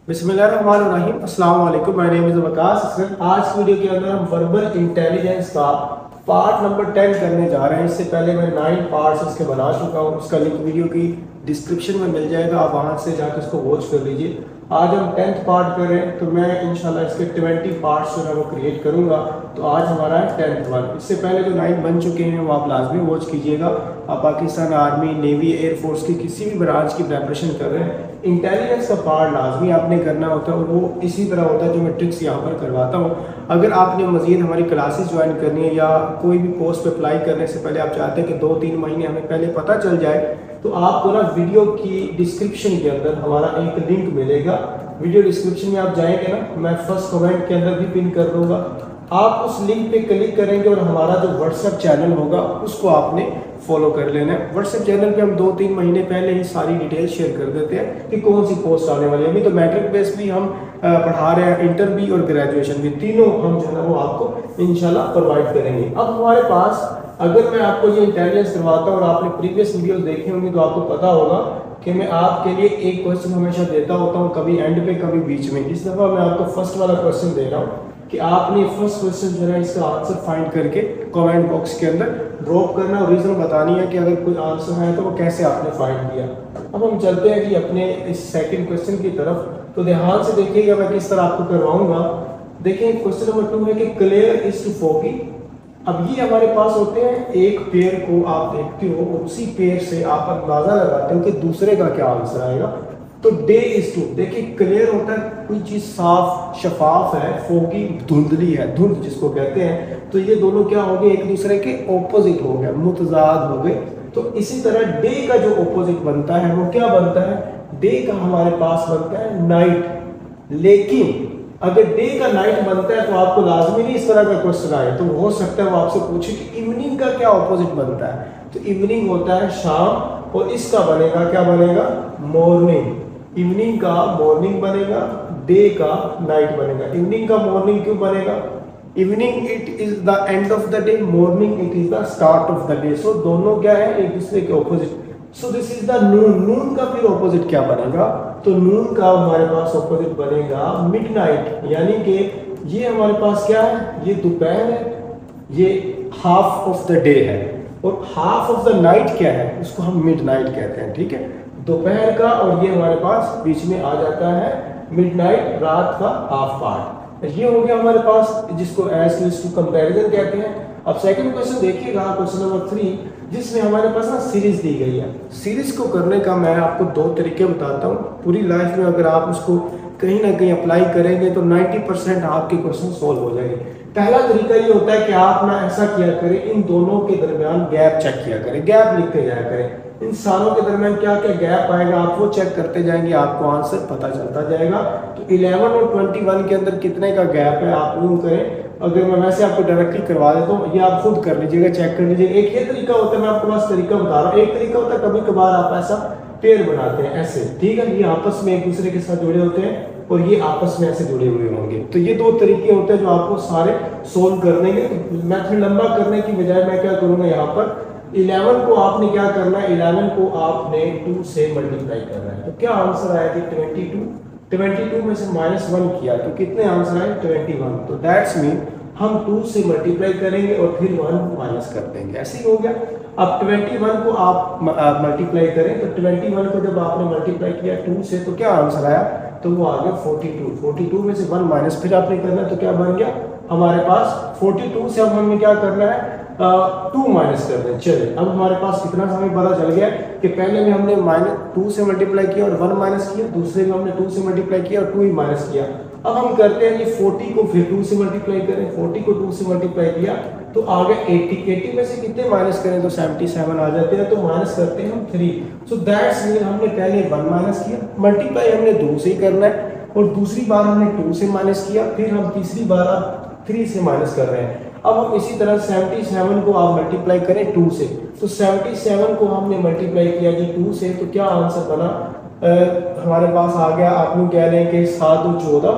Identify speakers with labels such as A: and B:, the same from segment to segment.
A: बिस्मिल्लाहिर्रहमानिर्रहीम। अस्सलाम वालेकुम। My name is Waqas Asghar. आज की वीडियो के अंदर हम वर्बल इंटेलिजेंस का पार्ट नंबर 10 करने जा रहे हैं। इससे पहले मैं 9 पार्ट्स उसके बना चुका हूँ। उसका लिंक वीडियो की डिस्क्रिप्शन में मिल जाएगा, आप वहाँ से जाकर उसको वॉच कर लीजिए। आज हम 10th पार्ट कर रहे हैं, तो मैं इंशाल्लाह इसके 20 पार्ट्स जो है वो क्रिएट करूँगा। तो आज हमारा है 10th वन। इससे पहले जो 9 बन चुके हैं वो आप लाजमी वॉच कीजिएगा। आप पाकिस्तान आर्मी, नेवी, एयरफोर्स की किसी भी ब्रांच की प्रेपरेशन कर रहे हैं, इंटेलिजेंस का पार्ट लाजमी आपने करना होता है और वो इसी तरह होता है जो मैं ट्रिक्स यहाँ पर करवाता हूँ। अगर आपने मज़ीद हमारी क्लासेस ज्वाइन करनी है या कोई भी पोस्ट पे अप्लाई करने से पहले आप चाहते हैं कि 2-3 महीने हमें पहले पता चल जाए, तो आपको ना वीडियो की डिस्क्रिप्शन के अंदर हमारा एक लिंक मिलेगा। वीडियो डिस्क्रिप्शन में आप जाएंगे ना, मैं फर्स्ट कमेंट के अंदर भी पिन कर दूंगा। आप उस लिंक पे क्लिक करेंगे और हमारा जो व्हाट्सएप चैनल होगा उसको आपने फॉलो कर लेना है। व्हाट्सएप चैनल पे हम 2-3 महीने पहले ही सारी डिटेल शेयर कर देते हैं कि कौन सी पोस्ट आने वाली है। अभी तो मैट्रिक बेस भी हम पढ़ा रहे हैं, इंटर भी और ग्रेजुएशन भी, तीनों हम जो है वो आपको इंशाल्लाह प्रोवाइड करेंगे। अब हमारे पास, अगर मैं आपको ये इंटेलिजेंस करवाता हूँ और आपने प्रीवियस वीडियोस देखे होंगे तो आपको पता होगा कि मैं आपके लिए एक क्वेश्चन हमेशा देता होता हूँ, कभी एंड पे कभी बीच में। इस दफ़ा मैं आपको फर्स्ट वाला क्वेश्चन दे रहा हूँ कि आपने फर्स्ट क्वेश्चन जो है इसका आंसर फाइंड करके कमेंट बॉक्स के अंदर ड्रॉप करना और रीज़न बतानी है कि अगर कोई आंसर है तो वो कैसे आपने फाइंड किया। अब हम चलते हैं कि अपने इस सेकंड क्वेश्चन की तरफ। तो ध्यान से देखिएगा मैं किस तरह आपको करवाऊंगा। देखिए क्वेश्चन नंबर 2 है कि क्लियर इज टू फोकी। अब ये हमारे पास होते हैं, एक पेयर को आप देखते हो और उसी पेयर से आप अंदाजा लगाते हो कि दूसरे का क्या आंसर आएगा। तो डे इज टू, देखिए क्लियर होता है कोई चीज साफ शफाफ है, फोकी धुंधली है, धुंध जिसको कहते हैं। तो ये दोनों क्या हो गए, एक दूसरे के ऑपोजिट हो गए, मुतजाद हो गए। तो इसी तरह डे का जो ऑपोजिट बनता है वो क्या बनता है, डे का हमारे पास बनता है नाइट। लेकिन अगर डे का नाइट बनता है तो आपको लाजमी नहीं इस तरह का क्वेश्चन आए, तो हो सकता है वो आपसे पूछे कि इवनिंग का क्या ऑपोजिट बनता है। तो इवनिंग होता है शाम और इसका बनेगा क्या बनेगा, मॉर्निंग। इवनिंग का मॉर्निंग बनेगा, डे का नाइट बनेगा। इवनिंग का मॉर्निंग क्यों बनेगा, evening it is the end of the day, morning it is the start of the day. So दोनों क्या है, एक दूसरे के opposite. So this is the noon. Noon का फिर ऑपोजिट क्या बनेगा, तो नून का हमारे पास ऑपोजिट बनेगा मिडनाइट। यानी कि ये हमारे पास क्या है, ये दोपहर है, ये हाफ ऑफ द डे है, और हाफ ऑफ द नाइट क्या है, उसको हम मिडनाइट कहते हैं। ठीक है, दोपहर का, और ये हमारे पास बीच में आ जाता है मिडनाइट, रात का हाफ पार्ट। ये हो गया हमारे पास, जिसको एज टू कंपैरिजन कहते हैं। अब सेकंड क्वेश्चन देखिएगा, क्वेश्चन नंबर 3, जिसमें हमारे पास ना सीरीज दी गई है। सीरीज को करने का मैं आपको 2 तरीके बताता हूँ। पूरी लाइफ में अगर आप उसको कहीं ना कहीं अप्लाई करेंगे तो 90% आपके क्वेश्चन सोल्व हो जाएंगे। पहला तरीका ये होता है कि आप ना ऐसा किया करें, इन दोनों के दरमियान गैप चेक किया करें, गैप लिखते जाया करें। इंसानों के दरमियान क्या क्या गैप आएगा आप वो चेक करते जाएंगे, आपको आंसर पता चलता जाएगा। तो 11 और 21 के अंदर कितने का गैप है आप यूं करें। अगर मैं वैसे आपको डायरेक्टली करवा देता हूँ, ये आप खुद कर लीजिएगा, चेक कर लीजिएगा। एक ये तरीका होता है, मैं आपको बस तरीका बता रहा हूँ। एक तरीका होता है कभी कभार आप ऐसा पेयर बनाते हैं ऐसे, ठीक है, ये आपस में एक दूसरे के साथ जुड़े होते हैं और ये आपस में ऐसे जुड़े हुए होंगे। तो ये 2 तरीके होते हैं जो आपको सारे सोल्व कर देंगे। मैथड लंबा करने की बजाय मैं क्या करूंगा, यहाँ पर 11 को आपने क्या करना है, 11 को आपने 2 से मल्टीप्लाई करना है। तो क्या आंसर आया कि 22। 22 में से -1 किया तो कितने आंसर आए, 21। तो दैट्स मीन हम 2 से मल्टीप्लाई करेंगे और फिर 1 माइनस कर देंगे, ऐसे ही हो गया। अब 21 को आप मल्टीप्लाई करें, तो 21 को जब आपने मल्टीप्लाई किया 2 से तो क्या आंसर आया, तो वो आ गया 42। 42 में से 1 माइनस फिर आपने करना है, तो क्या बन गया हमारे पास 42 से अब हमें क्या करना है, 2 माइनस कर दें। चलिए अब हमारे पास कितना समय पता चल गया कि पहले में हमने -2 से मल्टीप्लाई किया और 1 माइनस किया, दूसरे में हमने 2 से मल्टीप्लाई किया और 2 ही माइनस किया। अब हम करते हैं ये 40 को फिर 2 से मल्टीप्लाई करें, 40 को 2 से मल्टीप्लाई किया तो आ गया 80। 80 में से कितने माइनस करें तो 77 आ जाते हैं, तो माइनस करते हैं हम 3। सो दैट्स मीन हमने पहले 1 माइनस किया, मल्टीप्लाई हमने 2 से ही करना है, और दूसरी बार हमने 2 से माइनस किया, फिर हम तीसरी बार अब 3 से माइनस कर रहे हैं। अब हम इसी तरह 77 को आप मल्टीप्लाई करें 2 से, तो 77 को हमने मल्टीप्लाई किया जी 2 से, तो क्या आंसर बना, हमारे पास आ गया, आप लोग कह रहे हैं कि 7 और 14,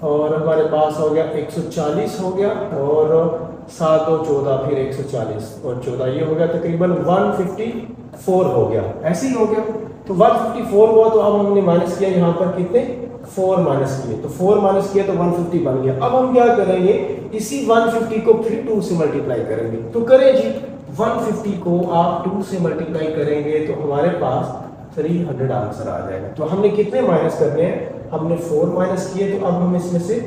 A: और हमारे पास हो गया 140 हो गया, और 7 और 14 फिर 140 और 14, ये हो गया तकरीबन 154 हो गया, ऐसे ही हो गया। तो 154 हुआ, तो अब हमने माइनस किया यहाँ पर कितने 4 माइनस किए, तो 4 माइनस किया तो 150 बन गया। अब हम क्या करेंगे, इसी 150 को फिर 2 से मल्टीप्लाई करेंगे। तो करें जी, 150 को आप 2 से मल्टीप्लाई करेंगे तो हमारे पास 300 आंसर आ जाएगा। तो हमने कितने माइनस करने हैं, हमने 4 माइनस किए, तो अब हम इसमें से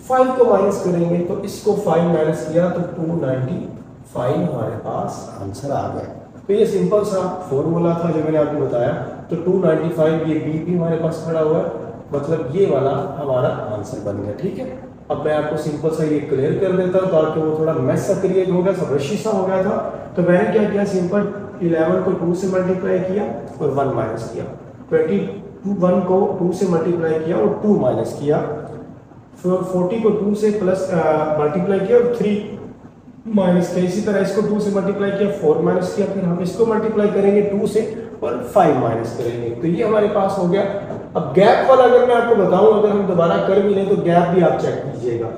A: 5 को माइनस करेंगे। तो इसको 5 माइनस किया तो 295 हमारे पास आंसर आ गया। तो ये सिंपल सा फॉर्मूला था जो मैंने आपको बताया। तो 295, ये बी भी हमारे पास खड़ा हुआ है, मतलब ये वाला हमारा आंसर बन गया। ठीक है, अब मैं आपको सिंपल सा ये क्लियर कर देता हूँ ताकि वो थोड़ा मैथ सा क्रिएट हो गया, सब रशी सा हो गया था। तो मैंने क्या किया, सिंपल 11 को 2 से मल्टीप्लाई किया और 1 माइनस किया। 21 को 2 से मल्टीप्लाई किया और 2 माइनस किया। फिर 40 को 2 से प्लस मल्टीप्लाई किया और 3 माइनस किया। इसी तरह इसको 2 से मल्टीप्लाई किया, 4 माइनस किया। फिर हम इसको मल्टीप्लाई करेंगे 2 से और 5 माइनस करेंगे। तो ये हमारे पास हो गया। अब गैप वाला अगर मैं आपको बताऊं, अगर हम दोबारा कर भी लें तो गैप भी आप चेक कीजिएगा।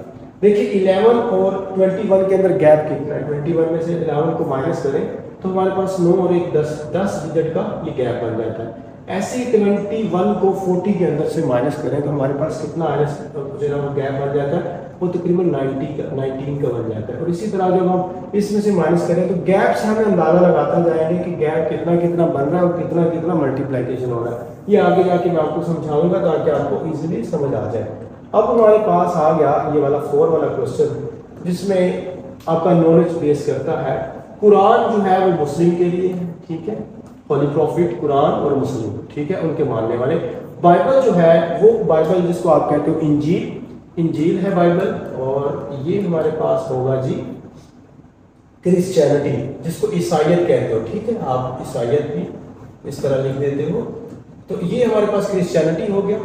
A: देखिए 11 और 21 के अंदर गैप कितना है। 21 में से 11 को माइनस करें तो हमारे पास 9 और 1 10 डिजिट का ये गैप बन जाता है। ऐसे ही 21 को 40 के अंदर से माइनस करें तो हमारे पास कितना गैप बन जाता है, वो तकरीबन 19 का बन जाता है। और इसी तरह जब हम इसमें से माइनस करें तो गैप से हमें अंदाजा लगाता जाएंगे कि गैप कितना कितना बन रहा है और कितना कितना मल्टीप्लिकेशन हो रहा है। ये आगे जाके मैं आपको समझाऊंगा ताकि आपको इजीली समझ आ जाए। अब हमारे पास आ गया ये वाला 4 वाला क्वेश्चन, जिसमें आपका नॉलेज बेस करता है। कुरान जो है वो मुस्लिम के लिए है, ठीक है, होली प्रॉफिट कुरान और मुस्लिम, ठीक है, उनके मानने वाले। बाइबल जो है वो बाइबल जिसको आप कहते हो इंजील है बाइबल। और ये हमारे पास होगा जी क्रिश्चियनिटी, जिसको ईसाइयत कहते हो, ठीक है, आप ईसाइयत भी इस तरह लिख देते हो। तो ये हमारे पास क्रिश्चियनिटी हो गया।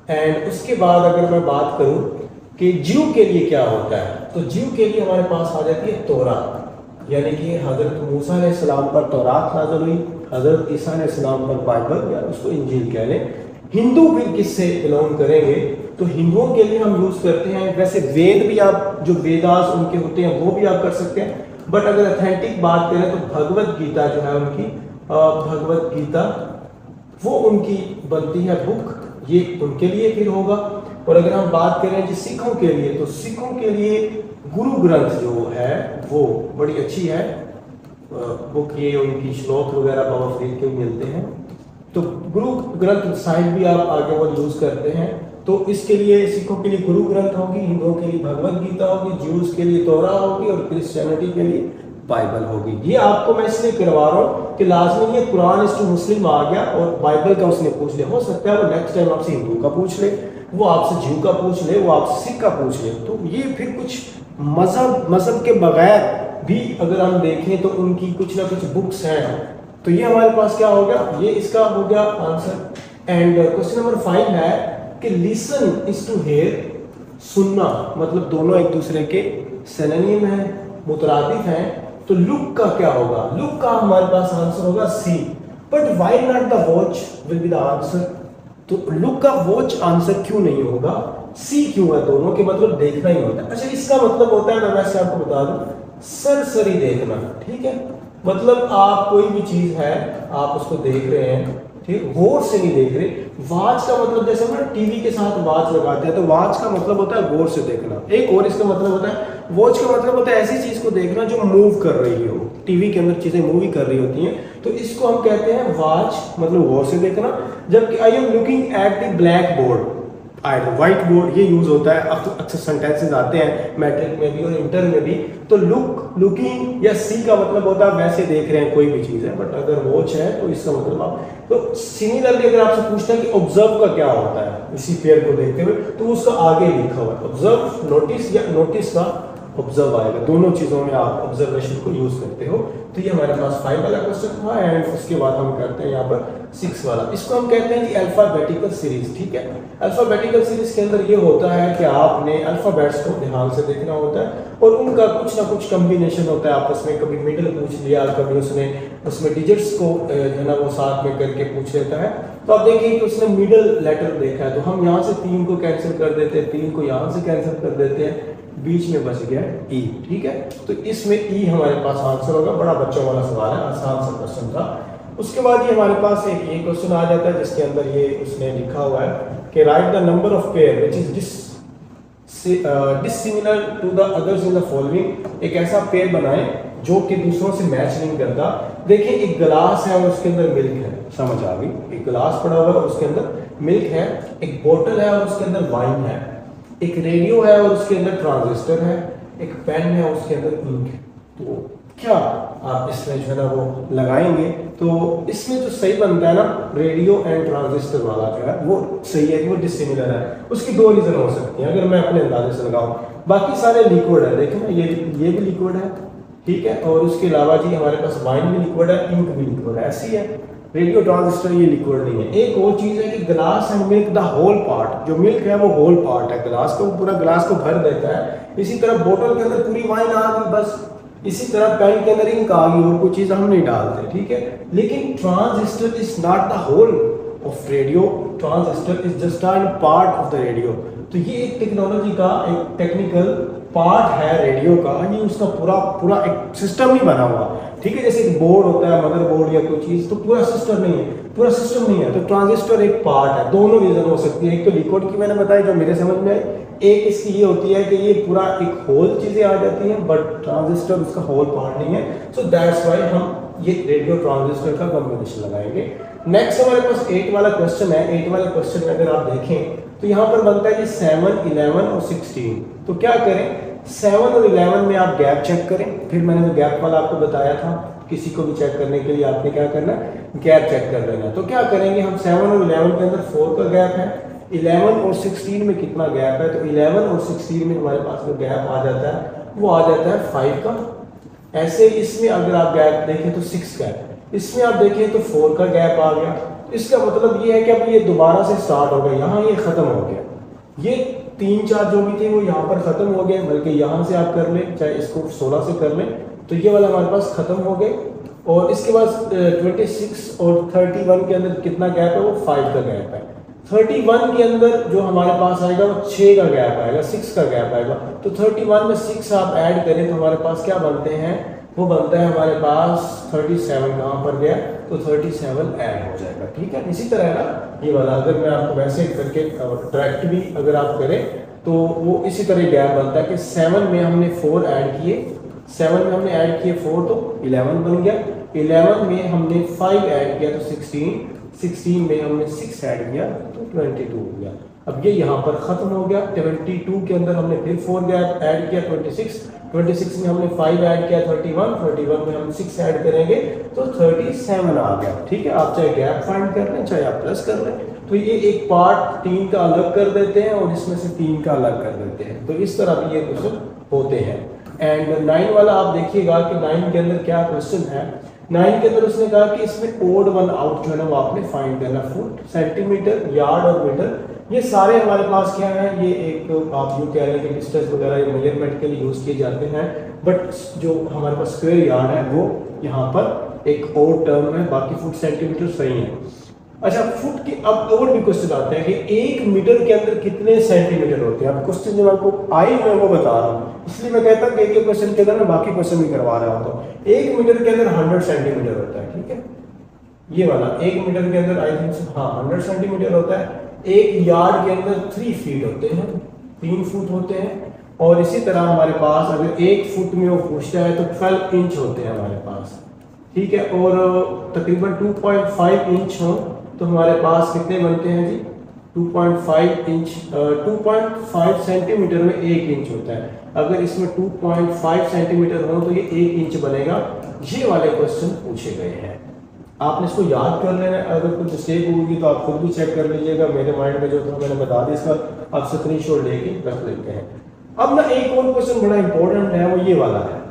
A: एंड उसके बाद अगर मैं बात करूं कि ज्यू के लिए क्या होता है, तो ज्यू के लिए हमारे पास आ जाती है तौरात, यानी कि हजरत मूसा अलैहिस्सलाम पर तौरात नाज़िल हुई, हजरत ईसा अलैहिस्सलाम पर बाइबल या उसको इंजील कह लें। हिंदू फिर किससे बिलोंग करेंगे, तो हिंदुओं के लिए हम यूज करते हैं, वैसे वेद भी आप जो वेदास उनके होते हैं वो भी आप कर सकते हैं, बट अगर अथेंटिक बात करें तो भगवत गीता जो है उनकी, भगवत गीता वो उनकी बनती है बुक, ये उनके लिए फिर होगा। और अगर हम बात करें जी सिखों के लिए, तो सिखों के लिए गुरु ग्रंथ जो है वो बड़ी अच्छी है बुक, ये उनकी श्लोक वगैरह बाबा फरीद के मिलते हैं। तो गुरु ग्रंथ साहिब भी आप आगे वो यूज करते हैं। तो इसके लिए सिखों के लिए गुरु ग्रंथ होगी, हिंदुओं के लिए भगवत गीता होगी, ज्यूज के लिए तोरा होगी और क्रिश्चियनिटी के लिए बाइबल होगी। ये आपको मैं इसलिए करवा रहा हूँ कि लाजमी ये कुरान इस टू मुस्लिम आ गया और बाइबल का उसने पूछ लिया, हो सकता है वो नेक्स्ट टाइम आपसे हिंदू का पूछ ले, वो आपसे ज्यू का पूछ ले, वो आपसे सिख का पूछ ले। तो ये फिर कुछ मजहब के बगैर भी अगर हम देखें तो उनकी कुछ ना कुछ बुक्स हैं। तो ये हमारे पास क्या हो गया, ये इसका हो गया आंसर। एंड क्वेश्चन नंबर 5 है कि लिसन इज टू हेयर, सुनना मतलब दोनों एक दूसरे के सिनोनिम है, मुतरादिफ हैं। तो लुक का क्या होगा, लुक का हमारे पास आंसर होगा C, but why not the watch will be the answer. तो लुक का वॉच आंसर क्यों नहीं होगा, सी क्यों है, दोनों के मतलब देखना ही होता है। अच्छा इसका मतलब होता है, मैं वैसे आपको बता दूं, सरसरी देखना, ठीक है, मतलब आप कोई भी चीज है आप उसको देख रहे हैं, ठीक, गौर से नहीं देख रहे। वाच का मतलब जैसे हम टीवी के साथ वाच लगाते हैं तो वाच का मतलब होता है गौर से देखना। एक और इसका मतलब होता है, वॉच का मतलब होता है ऐसी चीज को देखना जो मूव कर रही हो, टीवी के अंदर चीजें मूवी कर रही होती हैं, तो इसको हम कहते हैं वाच, मतलब गौर से देखना। जबकि I am looking at the black board, white board, ये यूज होता है अक्सर सेंटेंसेस आते हैं मैट्रिक में भी और इंटर में भी। तो लुकिंग या सी का मतलब होता है वैसे देख रहे हैं कोई भी चीज है, बट अगर वॉच है तो इसका मतलब आप, तो सिमिलरली अगर आपसे पूछते हैं कि ऑब्जर्व का क्या होता है इसी पेयर को देखते हुए, तो उसका आगे लिखा हुआ है ऑब्जर्व, नोटिस या नोटिस का ऑब्जर्व आएगा, दोनों चीजों में आप ऑब्जर्वेशन को यूज करते हो। तो ये हमारे पास 5 वाला क्वेश्चन था। एंड उसके बाद हम करते हैं यहाँ पर 6 वाला, इसको हम कहते हैं कि अल्फाबेटिकल सीरीज, ठीक है। अल्फाबेटिकल सीरीज के अंदर ये होता है कि आपने अल्फाबेट्स को ध्यान से देखना होता है और उनका कुछ ना कुछ कम्बिनेशन होता है आपस में, कभी मिडिल पूछ लिया, कभी उसमें डिजिट्स को है ना वो साथ में करके पूछ लेता है। तो आप देखिए कि उसने मिडिल लेटर देखा है, तो हम यहाँ से 3 को कैंसिल कर देते हैं, 3 को यहाँ से कैंसिल कर देते हैं, बीच में बच गया ई, ठीक है। तो इसमें ई हमारे पास आंसर होगा। बड़ा बच्चों वाला सवाल है, आसान सा क्वेश्चन था। उसके बाद ये हमारे पास एक ये क्वेश्चन आ जाता है जिसके अंदर ये उसने लिखा हुआ है कि write the number of pair which is dissimilar to the others in the following. एक ऐसा पेयर बनाएं जो कि दूसरों से मैच नहीं करता। देखिए एक गिलास है और उसके अंदर मिल्क है, समझ आ गई। एक गिलास पड़ा हुआ है और उसके अंदर मिल्क है, एक बोतल है और उसके अंदर वाइन है, एक रेडियो है और उसके अंदर ट्रांजिस्टर है, एक पेन है और उसके अंदर इंक है। तो क्या आप इसमें जो है ना वो लगाएंगे तो इसमें जो सही बनता है ना रेडियो एंड ट्रांजिस्टर वाला जो है वो सही है कि वो डिसिमिलर है। उसकी दो रीजन हो सकती हैं अगर मैं अपने अंदाजे से लगाऊं। बाकी सारे लिक्विड है, देखें ना ये भी लिक्विड है, ठीक है। और उसके अलावा जी हमारे पास वाइन भी लिक्विड है, इंक भी लिक्विड है, ऐसी है। रेडियो ट्रांजिस्टर ये लिक्विड नहीं है। एक और चीज है कि glass and milk the whole part, जो मिल्क है वो होल पार्ट है ग्लास का, वो पूरा ग्लास को भर देता है। इसी तरह बोतल के अंदर पूरी वाइन आ गई बस, इसी तरह पेन के अंदर इंक आ गई और कोई चीज हम नहीं डालते, ठीक है। लेकिन transistor is not the whole of radio, transistor is just a part of the radio. तो ये एक टेक्नोलॉजी का एक टेक्निकल पार्ट है रेडियो का, ये उसका पूरा एक सिस्टम नहीं बना हुआ, ठीक है। जैसे एक बोर्ड होता है, मदर बोर्ड या कोई चीज, तो पूरा सिस्टम नहीं है, पूरा सिस्टम नहीं है। तो ट्रांजिस्टर एक पार्ट है। दोनों रीजन हो सकती है, एक तो लिक्विड की मैंने बताई जो मेरे समझ में आई, एक इसकी ये होती है कि ये पूरा एक होल चीजें आ जाती हैं बट ट्रांजिस्टर उसका होल पार्ट नहीं है। सो दैट्स व्हाई हम ये रेडियो ट्रांजिस्टर का कॉम्बिनेशन लगाएंगे। नेक्स्ट हमारे पास 8 वाला क्वेश्चन है। 8 वाले क्वेश्चन में अगर आप देखें तो यहाँ पर बनता है कि 7, 11 और 16। तो क्या करें, 7 और 11 में आप गैप चेक करें। फिर मैंने जो गैप वाला आपको बताया था, किसी को भी चेक करने के लिए आपने क्या करना है, गैप चेक कर लेना। तो क्या करेंगे हम, 7 और 11 के अंदर 4 का गैप है, 11 और 16 में कितना गैप है, तो 11 और 16 में हमारे पास जो गैप आ जाता है वो आ जाता है 5 का। ऐसे इसमें अगर आप गैप देखें तो 6 का है, इसमें आप देखें तो 4 का गैप आ गया। इसका मतलब ये है कि अब ये दोबारा से स्टार्ट हो गया, यहाँ ये खत्म हो गया, ये 3-4 जो भी थे वो यहाँ पर खत्म हो गए। बल्कि यहाँ से आप कर लें, चाहे इसको 16 से कर लें, तो ये वाला हमारे पास खत्म हो गए। और इसके बाद 26 और 31 के अंदर कितना गैप है, वो 5 का गैप है। 31 के अंदर जो हमारे पास आएगा वो 6 का गैप आएगा, 6 का गैप आएगा। तो 31 में 6 आप ऐड करें तो हमारे पास क्या बनते हैं, वो बनता है हमारे पास 37। कहाँ पर गया, तो 37 ऐड हो जाएगा, ठीक है। इसी तरह है ना ये वाला, अगर मैं आपको वैसे करके डायरेक्ट भी अगर आप करें तो वो इसी तरह गैप बनता है कि 7 में हमने 4 ऐड किए, 7 में हमने ऐड किए 4 तो 11 बन गया, 11 में हमने 5 ऐड किया तो 16, 16 में हमने 6 ऐड किया तो 22 हो गया। अब ये यहाँ पर खत्म हो गया। 22 के अंदर हमने फिर 4 गैप ऐड किया, 26 में हमने 5 ऐड किया, 31 में हम 6 ऐड करेंगे तो 37 आ गया, ठीक है। आप चाहे गैप फाइंड कर लें, चाहे आप प्लस कर लें। तो ये एक पार्ट 3 का अलग कर देते हैं और इसमें से 3 का अलग कर देते हैं। तो इस तरह भी ये क्वेश्चन होते हैं। एंड 9 वाला आप देखिएगा कि 9 के अंदर क्या क्वेश्चन है। 9 के अंदर उसने कहा कि इसमें ओड वन आउट जो है ना वो आपने फाइंड करना। फुट, सेंटीमीटर, यार्ड और मीटर, ये सारे हमारे पास क्या है, ये एक आप यूँ कह रहे हैं कि डिस्टेंस वगैरह ये मेजरमेंट के लिए यूज़ किए जाते हैं। बट जो हमारे पास स्क्वायर यार्ड है वो यहाँ पर एक और टर्म है, बाकी फुट सेंटीमीटर सही है। अच्छा, फुट की अब और भी क्वेश्चन आते हैं कि 1 मीटर के अंदर कितने सेंटीमीटर होते हैं। अब क्वेश्चन जब आपको आए मैं वो बता रहा हूँ, इसलिए मैं कहता हूँ कि एक क्वेश्चन के अंदर मैं बाकी क्वेश्चन भी करवा रहा हूँ। तो 1 मीटर के अंदर 100 सेंटीमीटर होता है, ठीक है। ये वाला 1 मीटर के अंदर आई थिंक 100 सेंटीमीटर होता है। 1 यार्ड के अंदर 3 फीट होते हैं, 3 फुट होते हैं। और इसी तरह हमारे पास अगर 1 फुट में वो पूछता है तो 12 इंच होते हैं हमारे पास, ठीक है। और तकरीबन 2.5 इंच हो तो हमारे पास कितने बनते हैं जी, 2.5 इंच, 2.5 सेंटीमीटर में 1 इंच होता है। अगर इसमें 2.5 सेंटीमीटर हो तो ये 1 इंच बनेगा। ये वाले क्वेश्चन पूछे गए हैं, आपने इसको याद कर लेना है। अगर कुछ मिस्टेक होगी तो आप खुद भी चेक कर लीजिएगा। मेरे माइंड में जो था मैंने बता दिया, इसका आप स्क्रीनशॉट लेके रख लेते हैं। अब ना एक और क्वेश्चन बड़ा इंपॉर्टेंट है, वो ये वाला है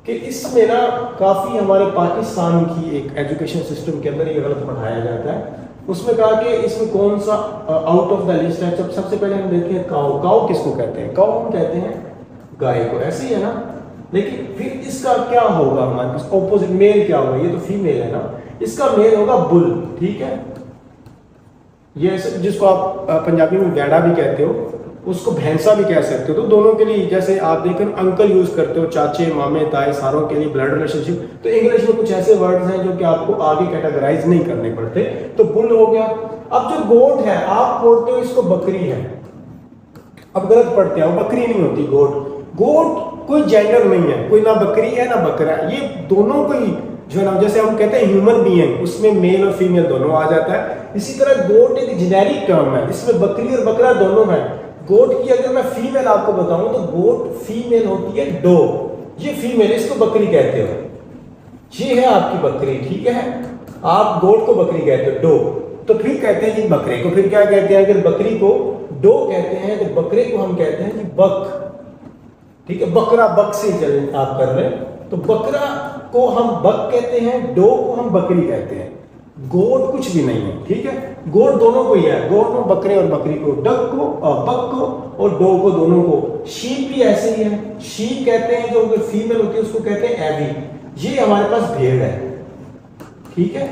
A: कि इसमें ना काफ़ी हमारे पाकिस्तान की एक एजुकेशन सिस्टम के अंदर ये गलत पढ़ाया जाता है। उसमें कहा कि इसमें कौन सा आउट ऑफ द लिस्ट है। जब सबसे पहले हम देखते हैं काऊ, काऊ किसको कहते हैं, काऊ हम कहते हैं गाय को, ऐसे ही है ना। लेकिन फिर इसका क्या होगा, हमारे पास ऑपोजिट मेल क्या होगा, ये तो फीमेल है ना, इसका मेल होगा बुल, ठीक है। ये जिसको आप पंजाबी में गैड़ा भी कहते हो, उसको भैंसा भी कह सकते हो। तो दोनों के लिए, जैसे आप देखें अंकल यूज करते हो, चाचे मामे ताए सारों के लिए ब्लड रिलेशनशिप, तो इंग्लिश में कुछ ऐसे वर्ड्स हैं जो कि आपको आगे कैटेगराइज नहीं करने पड़ते। तो बुल हो गया। अब जो गोट है, आप बोलते हो इसको बकरी है, अब गलत पढ़ते हैं, बकरी नहीं होती गोट। गोट कोई जेंडर नहीं है, कोई ना बकरी है ना बकरा है, ये दोनों को ही जो है ना, जैसे हम कहते हैं ह्यूमन बीइंग, उसमें मेल और फीमेल दोनों आ जाता है। इसी तरह गोट एक जेनेरिक टर्म है, इसमें बकरी और बकरा दोनों है। गोट की अगर मैं फीमेल आपको बताऊं तो गोट फीमेल होती है डो, ये फीमेल, इसको बकरी कहते हो, ये है आपकी बकरी, ठीक है। आप गोट को बकरी कहते हो, डो। तो फिर कहते हैं जी बकरे को फिर क्या कहते हैं, अगर बकरी को डो कहते हैं तो बकरे को हम कहते हैं जी बक, ठीक है। बकरा बक से चले आप कर रहे हैं, तो बकरा को हम बक कहते हैं, डो को हम बकरी कहते हैं। गोट कुछ भी नहीं है, ठीक है। गोट दोनों को ही है, गोट को बकरे और बकरी को, डक को और बक को और डो को, दोनों को। शीप भी ऐसे ही है, शीप कहते हैं जो फीमेल होती है उसको कहते हैं एवी। ये हमारे पास भेड़ है, ठीक है।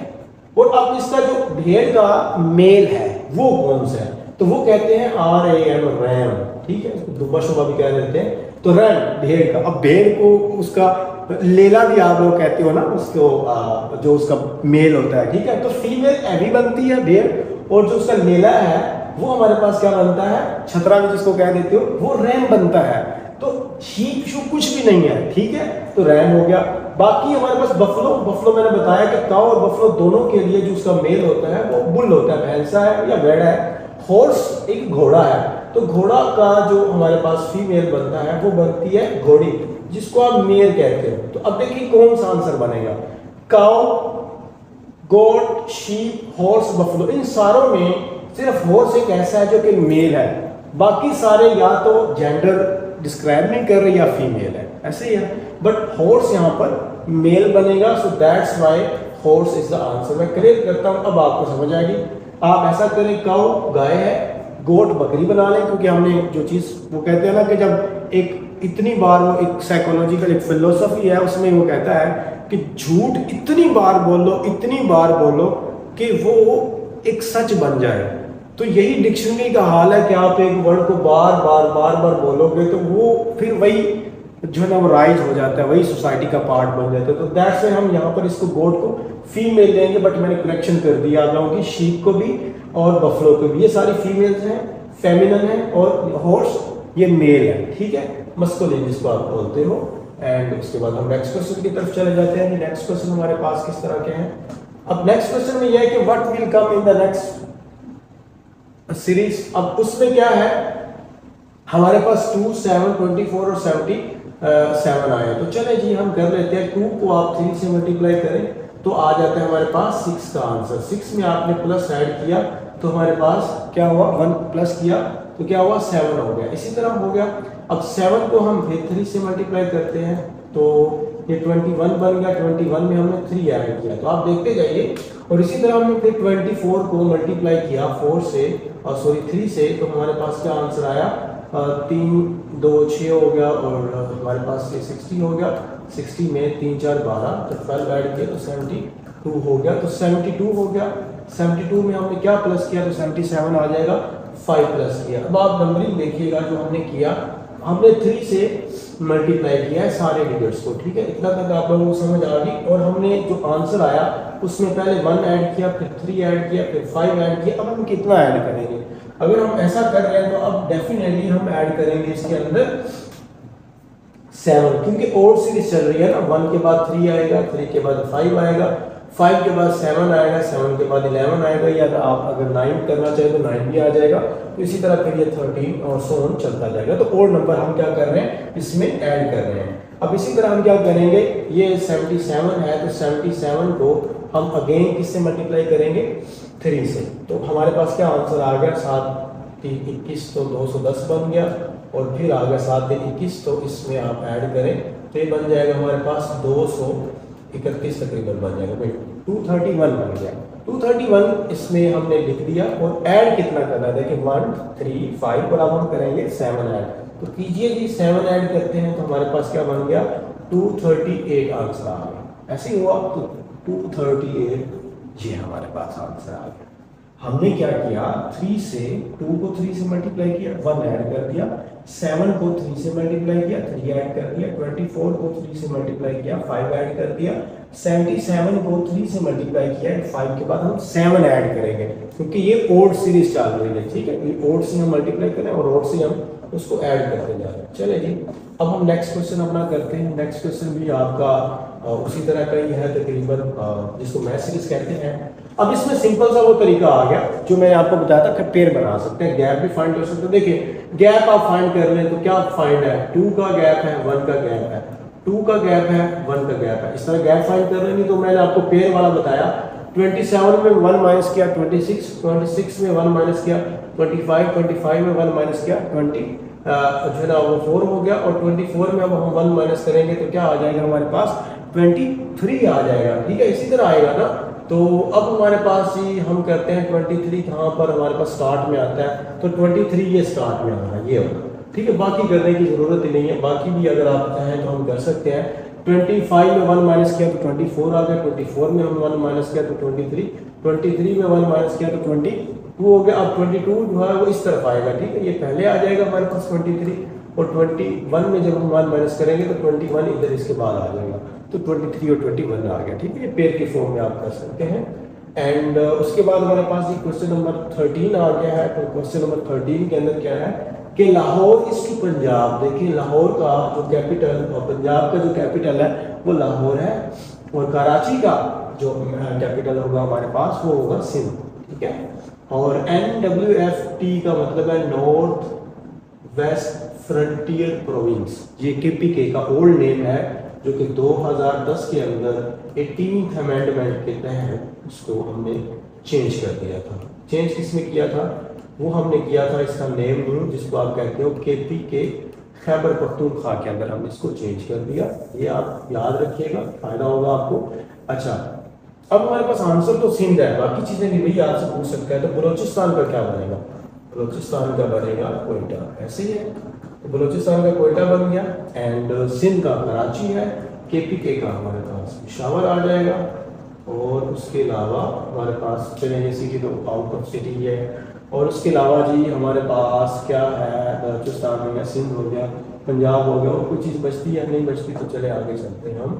A: और अब इसका जो भेड़ का मेल है वो कौन सा है, तो वो कहते हैं RAM, रैम, ठीक है। इसको दुबा शुबा भी कह देते हैं। तो रैम भेड़ का, अब भेड़ को उसका लेला भी आप लोग कहते हो ना, उसको जो उसका मेल होता है, ठीक है। तो फीमेल एवी बनती है भेड़, और जो उसका लेला है वो हमारे पास क्या बनता है, छतरा भी जिसको कह देते हो, वो रैम बनता है। तो शीप शू कुछ भी नहीं है, ठीक है। तो रैम हो गया। बाकी हमारे पास बफलो, बफलो मैंने बताया कि काऊ और बफलो दोनों के लिए जो उसका मेल होता है वो बुल होता है, भैंसा है या भेड़ है। हॉर्स एक घोड़ा है, तो घोड़ा का जो हमारे पास फीमेल बनता है वो बनती है घोड़ी, जिसको आप मेल कहते हो। तो अब देखिए कौन सा आंसर बनेगा, काऊ, गोट, शीप, हॉर्स, बफलो। इन सारों में सिर्फ हॉर्स एक ऐसा है जो कि मेल है, बाकी सारे या तो जेंडर डिस्क्राइब नहीं कर रहे या फीमेल है, ऐसे ही है। बट हॉर्स यहाँ पर मेल बनेगा, so that's why horse is the answer. मैं क्लियर करता हूँ, अब आपको समझ आएगी। आप ऐसा करें, काऊ गाय है, गोट बकरी बना लें, क्योंकि हमने जो चीज़ वो कहते हैं ना कि जब एक इतनी बार, वो एक साइकोलॉजिकल एक फिलोसफी है, उसमें वो कहता है कि झूठ इतनी बार बोलो, इतनी बार बोलो कि वो एक सच बन जाए। तो यही डिक्शनरी का हाल है कि आप एक वर्ड को बार बार बार बार बोलोगे तो वो फिर वही जो है ना वो राइज हो जाता है, वही सोसाइटी का पार्ट बन जाता है। तो दैट्स व्हाई हम यहाँ पर इसको गोट को फीमेल लेंगे, बट मैंने करेक्शन कर दिया आप लोगों की, शीप को भी और बफलो को भी, ये सारी फीमेल्स हैं, फेमिनन है, और हॉर्स ये मेल है, ठीक है, मस्कुलिन जिसको आप बोलते हो। एंड उसके बाद हम नेक्स्ट क्वेश्चन की तरफ चले जाते हैं। नेक्स्ट क्वेश्चन हमारे पास किस तरह के हैं। अब नेक्स्ट क्वेश्चन में यह है कि what will come in the next series. अब उसमें क्या है, हमारे पास 2, 7, 24 और 77 आए। तो चले जी हम कर लेते हैं। 2 को आप 3 से मल्टीप्लाई करें तो आ जाता है हमारे पास 6 का आंसर। 6 में आपने प्लस ऐड किया तो हमारे पास क्या हुआ, 1 प्लस किया तो क्या हुआ, 7 हो गया। इसी तरह हो गया। अब 7 को हम फिर 3 से मल्टीप्लाई करते हैं तो ये 21 बन गया। 21 में हमने 3 ऐड किया, तो आप देखते जाइए। और इसी तरह हमने फिर 24 को मल्टीप्लाई किया 4 से, और सॉरी 3 से, तो हमारे पास क्या आंसर आया, 3, 2, 6 हो गया, और हमारे पास ये 60 हो गया। 60 में 3, 4, 12, तो 12 ऐड किया तो 72 हो गया। तो 72 हो गया। 72 में हमने क्या प्लस किया तो 77 आ जाएगा, 5 प्लस किया। अब आप नंबरिंग देखिएगा जो हमने किया, हमने 3 से मल्टीप्लाई किया है सारे डिजिट्स को, ठीक है। इतना तक आप लोगों को समझ आ गई। और हमने जो आंसर आया उसमें पहले 1 ऐड किया, फिर 3 ऐड किया, फिर 5 ऐड किया। अब हम कितना ऐड करेंगे, अगर हम ऐसा कर रहे हैं तो अब डेफिनेटली हम ऐड करेंगे इसके अंदर 7, क्योंकि और सीरीज चल रही है ना। 1 के बाद 3 आएगा, 3 के बाद 5 आएगा, 5 के बाद 7 आएगा, 7 के बाद 11 आएगा, या आप अगर 9 करना चाहें तो 9 भी आ जाएगा। तो इसी तरह फिर ये 13 और सो ऑन चलता जाएगा। तो और नंबर हम क्या कर रहे हैं, इसमें ऐड कर रहे हैं। अब इसी तरह हम क्या करेंगे, ये 77 है तो 77 को हम अगेन किससे मल्टीप्लाई करेंगे, 3 से। तो हमारे पास क्या आंसर आ गया, 7 3 21, तो 210 बन गया। और फिर आ गया 7 3 21, तो इसमें आप ऐड करें तो ये बन जाएगा हमारे पास 231 तकरीबन बन जाएगा भाई, 231 बन गया। 231 इसमें हमने लिख दिया। और ऐड कितना करना है, देखिए 1 3 5, और अब हम करेंगे 7 ऐड। तो कीजिए जी, 7 ऐड करते हैं तो हमारे पास क्या बन गया, 238 आंसर आ गया। ऐसे ही हुआ तो 238 ये हमारे पास आंसर आ गया। हमने क्या किया, 3 से 2 को 3 से मल्टीप्लाई किया, 1 ऐड कर दिया, 7 को 3 से मल्टीप्लाई किया, 3 ऐड कर दिया, 24 को 3 से मल्टीप्लाई किया, 5 ऐड कर दिया, 77 को 3 से मल्टीप्लाई किया, 5 के बाद हम 7 ऐड करेंगे क्योंकि ये ओड सीरीज चल रही है, ठीक है। ये ओड से हम मल्टीप्लाई करें और ओड से हम उसको ऐड करते जा रहे हैं। चले जी, अब हम नेक्स्ट क्वेश्चन अपना करते हैं। नेक्स्ट क्वेश्चन भी आपका उसी तरह का ही है तकरीबन, जिसको मैथ सीरीज कहते हैं। अब इसमें सिंपल सा वो तरीका आ गया जो मैंने आपको बताया था कि पेयर बना सकते हैं, गैप भी फाइंड कर सकते हैं। देखिए गैप आप फाइंड कर लें तो क्या फाइंड है, 2 का गैप है, 1 का गैप है, 2 का गैप है, 1 का गैप है, इस तरह गैप फाइंड कर लेंगे। तो मैंने आपको पेयर वाला बताया, 27 में 1 माइनस किया 26, 26 में 1 माइनस किया 25, 25 में 1 माइनस किया 20, जो है ना वो 4 हो गया, और 24 में अब हम 1 माइनस करेंगे तो क्या आ जाएगा हमारे पास 23 आ जाएगा, ठीक है। इसी तरह आएगा ना। तो अब हमारे पास जी हम करते हैं 23 कहाँ पर हमारे पास स्टार्ट में आता है, तो 23 ये स्टार्ट में आ रहा है, ये होगा, ठीक है। बाकी करने की जरूरत ही नहीं है, बाकी भी अगर आप चाहें तो हम कर सकते हैं। 25 में 1 माइनस किया तो 24 आ गया, 24 में हम 1 माइनस किया तो 23, 23 में 1 माइनस किया तो 22 हो गया। अब 22 जो है वो इस तरफ आएगा, ठीक है, ये पहले आ जाएगा हमारे पास 23, और 21 में जब हम 1 माइनस करेंगे तो 21 इधर इसके बाद आ जाएगा, तो 23 और 21 आ गया, ठीक है। ये पेयर के फॉर्म में आप कर सकते हैं। एंड उसके बाद हमारे पास ये क्वेश्चन नंबर 13 आ गया है। तो क्वेश्चन नंबर 13 के अंदर क्या है कि लाहौर इज टू पंजाब। देखिए लाहौर का जो कैपिटल और पंजाब का जो कैपिटल है वो लाहौर है, और कराची का जो कैपिटल होगा हमारे पास वो होगा सिंध, ठीक है। और NWFT का मतलब है नॉर्थ वेस्ट फ्रंटियर प्रोविंस। ये KPK का ओल्ड नेम है, जो कि 2010 के अंदर 18th अमेंडमेंट के तहत उसको हमने चेंज कर दिया था। चेंज किसने किया था, वो हमने किया था, इसका नेम न्यू जिसको आप कहते हो KPK खैबर पख्तूनख्वा के अंदर हमने इसको चेंज कर दिया। ये आप याद रखिएगा, फायदा होगा आपको। अच्छा, अब हमारे पास आंसर तो सिंध है, बाकी चीजें भी भैया आपसे पूछ सकता है। तो बलोचिस्तान का क्या बनेगा, बलोचिस्तान का बनेगा कोयटा, ऐसे ही है। तो बलोचिस्तान का कोयटा बन गया, एंड सिंध का कराची है, KPK का हमारे पास पेशावर आ जाएगा, और उसके अलावा हमारे पास चलेंगे सिटी तो आउट ऑफ सिटी है, और उसके अलावा जी हमारे पास क्या है, बलोचिस्तान हो गया, सिंध हो गया, पंजाब हो गया, और कोई चीज़ बचती है नहीं बचती तो चले आगे चलते हैं हम।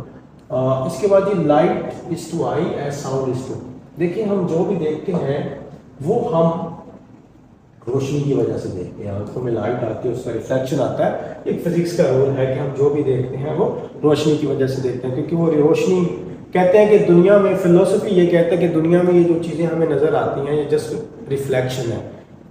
A: इसके बाद ये light is to eye as sound is to. देखिए हम जो भी देखते हैं वो हम रोशनी की वजह से देखते हैं, आंखों में लाइट आती है, उसका रिफ्लेक्शन आता है। एक फिजिक्स का रूल है कि हम जो भी देखते हैं वो रोशनी की वजह से देखते हैं, क्योंकि वो रोशनी कहते हैं कि दुनिया में, फिलोसफी ये कहता है कि दुनिया में ये जो चीज़ें हमें नज़र आती हैं ये जस्ट रिफ्लेक्शन है।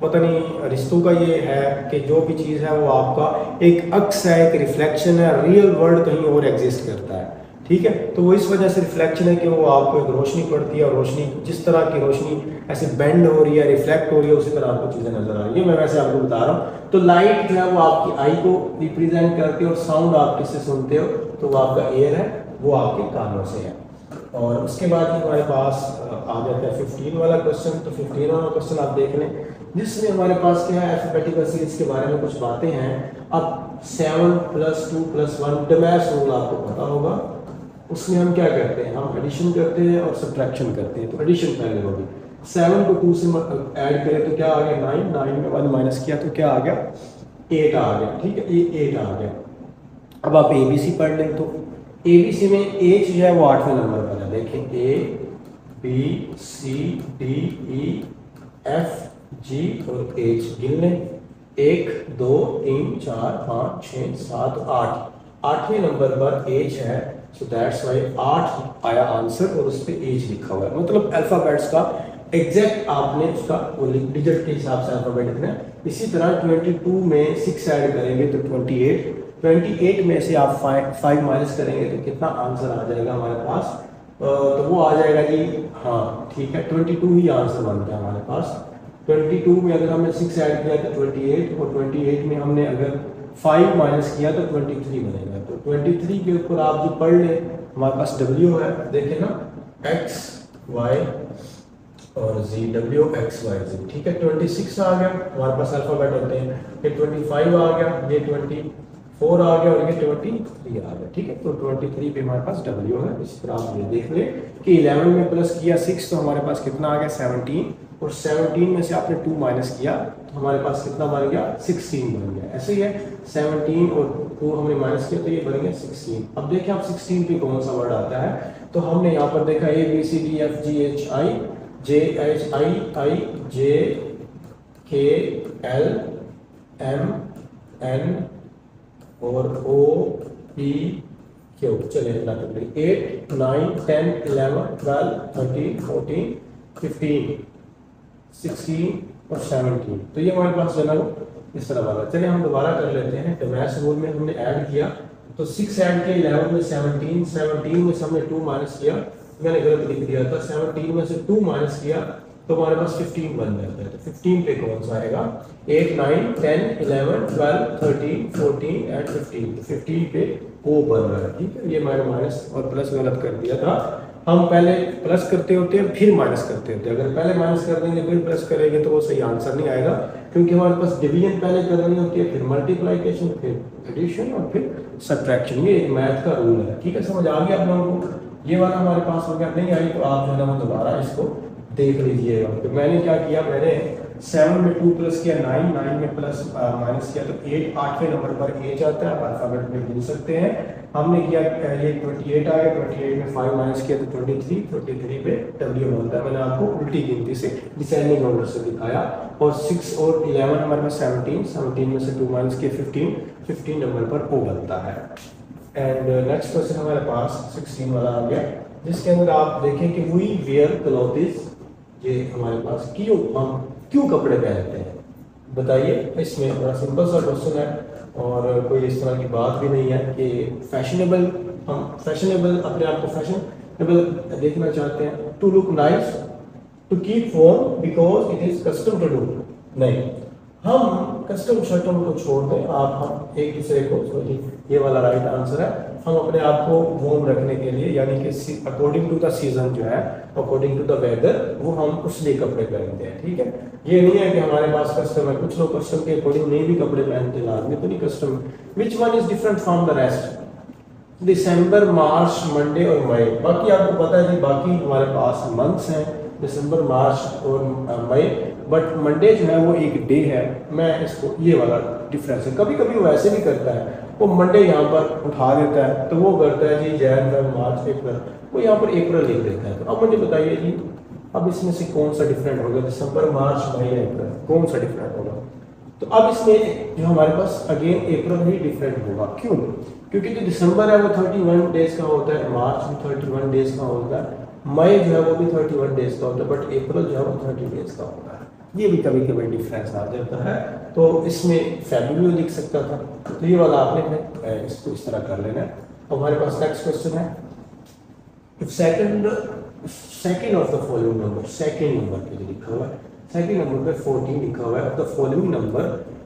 A: पता नहीं रिश्तों का ये है कि जो भी चीज़ है वो आपका एक अक्स है, एक रिफ्लेक्शन है, रियल वर्ल्ड कहीं और एग्जिस्ट करता है, ठीक है। तो वो इस वजह से रिफ्लेक्शन है कि वो आपको एक रोशनी पड़ती है, और रोशनी जिस तरह की रोशनी ऐसे बेंड हो रही है, रिफ्लेक्ट हो रही है, उसी तरह आपको चीज़ें नजर आ रही है। मैं वैसे आपको बता रहा हूँ। तो लाइट जो है वो आपकी आई को रिप्रेजेंट करती है, और साउंड आप किससे सुनते हो, तो वो आपका एयर है, वो आपके कानों से है। और उसके बाद हमारे पास आ जाता है 15 वाला क्वेश्चन। तो 15 वाला क्वेश्चन आप देख लें, जिसमें हमारे पास क्या है, अल्फाबेटिकल सीरीज के बारे में कुछ बातें हैं। अब 7 + 2 + 1 डमैश रूल आपको पता होगा, उसमें हम क्या करते हैं, हम एडिशन करते हैं और सब्ट्रैक्शन करते हैं। तो एडिशन पहले होगी, 7 को 2 से ऐड करें तो क्या आ गया 9, 9 में 1 माइनस किया तो क्या आ गया 8 आ गया, ठीक है, ये 8 आ गया। अब आप ABC पढ़ लें, तो ABC में H जो है वो 8वें नंबर पर है। देखें ABCDEF G और H गिन लें, 1 2 3 4 5 6 7 8, 8वें नंबर पर H है। सो दैट्स व्हाई 8 आया आंसर, और उस पर H लिखा हुआ है, मतलब अल्फाबेट्स का एग्जैक्ट आपने उसका वो डिजिट के हिसाब से अल्फाबेट लिखना है। इसी तरह 22 में 6 ऐड करेंगे तो 28, 28 में से आप 5 माइनस करेंगे तो कितना आंसर आ जाएगा हमारे पास, तो वो आ जाएगा जी, हाँ ठीक है, 22 ही आंसर बनता है हमारे पास। 22 में अगर हमने 6 ऐड किया तो 28, और 28 में हमने अगर 5 माइनस किया तो 23 बनेगा। तो 23 के ऊपर आप जो पढ़ लें, हमारे पास W है, देखें ना, X Y और Z, W X Y Z, ठीक है। 26 आ गया, हमारे पास अल्फाबेट होते हैं, ये 25 आ गया, ये 24 आ गया, और ये 23 आ गया, ठीक है। तो 23 पे हमारे पास W है। इसी तरह आप ये देख लें कि 11 में प्लस किया 6 तो हमारे पास कितना आ गया 17 और 17 में से आपने 2 माइनस किया तो हमारे पास कितना बन गया, 16 बन गया। ऐसे ही है, 17 और 2 हमने माइनस किया तो ये बन गया 16। अब देखिए आप 16 पे कौन सा वर्ड आता है, तो हमने यहाँ पर देखा ABCDFGHIJHIKLMN और OPQ। चलिए इतना कर लीजिए, 8 9 10 11 12 13 14 15 16 और 17। तो ये हमारे पास जो है वो इस तरह वाला। चलिए हम दोबारा कर लेते हैं। तो मैथ्स रूल में हमने ऐड किया तो 6 ऐड किया 11 में 17, 17 में से हमने 2 माइनस किया, मैंने गलत लिख दिया था, 17 में से 2 माइनस किया तो हमारे पास 15 बन जाता है। तो 15 पे कौन सा आएगा, 8 9 10 11 12 13 14 एंड 15। 15 पे ओ बन रहा है, ठीक है। ये मैंने माइनस और प्लस गलत कर दिया था। हम पहले प्लस करते होते हैं फिर माइनस करते होते हैं। अगर पहले माइनस कर देंगे फिर प्लस करेंगे तो वो सही आंसर नहीं आएगा, क्योंकि हमारे पास डिवीजन पहले करनी होती है, फिर मल्टीप्लिकेशन, फिर एडिशन और फिर सब्ट्रैक्शन। ये एक मैथ का रूल है, ठीक है। समझ आ गया आप लोगों को। ये वाला हमारे पास हो गया। नहीं आई तो आप जो है ना वो दोबारा इसको देख लीजिएगा। तो मैंने क्या किया, मैंने 7 में 2 प्लस किया 9, 9 में प्लस माइनस किया तो 8, 8वें नंबर पर एच आता है। आप अल्फाबेट में गिन सकते हैं। हमने किया ये 28 आ गया, 28 में 5 माइनस किया तो 23, 23 पे डब्ल्यू बनता है। मैंने आपको उल्टी गिनती से डिसेंडिंग ऑर्डर से दिखाया। और 6 और 11 हमारे पास 17, 17 में से 2 माइनस किया 15, 15 नंबर पर ओ बनता है। एंड नेक्स्ट क्वेश्चन हमारे पास 16 वाला आ गया, जिसके अंदर आप देखें कि वी वेयर क्लॉथेस। ये हमारे पास हम क्यों कपड़े पहनते हैं बताइए। इसमें बड़ा सिंपल सा क्वेश्चन है और कोई इस तरह की बात भी नहीं है कि फैशनेबल, हम फैशनेबल अपने आप को फैशनेबल देखना चाहते हैं। To look nice, to keep warm because it is custom to do. नहीं, हम कस्टम शर्टम को छोड़ दें, हम एक दूसरे को, ये वाला राइट आंसर है। हम अपने आप को वार्म रखने के लिए, यानी कि अकॉर्डिंग टू द सीजन जो है, अकॉर्डिंग टू द वेदर, वो हम उस लिए कपड़े पहनते हैं, ठीक है। ये नहीं है कि हमारे पास कस्टम है, कुछ लोग कस्टम के अकॉर्डिंग नहीं भी कपड़े पहनते, लाजमी तो नहीं custom. Which one is different from the rest, December, March, Monday और मई। बाकी आपको पता है जी, बाकी हमारे पास मंथ्स हैं, दिसंबर, मार्च और मई, बट मंडे जो है वो एक डे है। मैं इसको, ये वाला डिफरेंस है। कभी कभी वो ऐसे भी करता है, वो मंडे यहाँ पर उठा देता है तो वो करता है जी जैन, मार्च, अप्रैल, वो यहाँ पर अप्रैल लिख देता है। तो अब मुझे बताइए जी, अब इसमें से कौन सा डिफरेंट होगा, दिसंबर, मार्च, मई या अप्रैल, कौन सा डिफरेंट होगा। तो अब इसमें जो हमारे पास अगेन अप्रैल ही डिफरेंट होगा। क्यों? क्योंकि जो दिसंबर है वो 31 डेज का होता है, मार्च भी 31 डेज का होता है, मई जो है वो भी 31 डेज का होता है, बट अप्रैल जो है वो 30 डेज का होता है। ये भी कभी कभी डिफरेंस आ जाता है। तो इसमें फैब्रुअरी लिख सकता था, तो ये वाला आपने इसको इस तरह कर लेना है। अब हमारे पास नेक्स्ट क्वेश्चन है, if second of the following number, second number पे जो लिखा हुआ है, सेकंड नंबर पे 14 लिखा हुआ है, the following number